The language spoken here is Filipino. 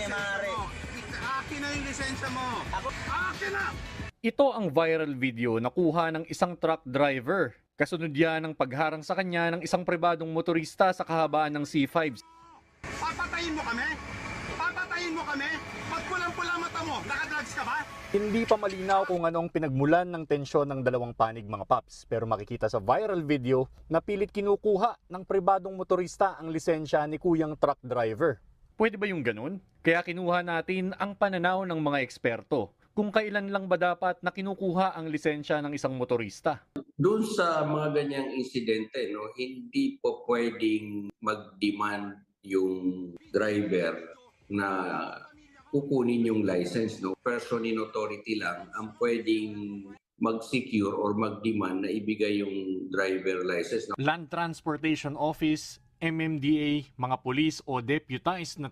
maaari. Akin na yung lisensya mo. Akin na! Ito ang viral video na kuha ng isang truck driver. Kasunod yan ng pagharang sa kanya ng isang pribadong motorista sa kahabaan ng C5. Papatayin mo kami? Papatayin mo kami? Pag pulang-pula mata mo, nakadrugs ka ba? Hindi pa malinaw kung anong pinagmulan ng tensyon ng dalawang panig mga paps, pero makikita sa viral video na pilit kinukuha ng pribadong motorista ang lisensya ni kuyang truck driver. Pwede ba yung ganun? Kaya kinuha natin ang pananaw ng mga eksperto kung kailan lang ba dapat na kinukuha ang lisensya ng isang motorista. Doon sa mga ganyang insidente, no, hindi po pwedeng mag-demand yung driver na kukunin yung license. No? Person in authority lang ang pwedeng mag-secure or mag-demand na ibigay yung driver license. No? Land Transportation Office, MMDA, mga pulis o deputized na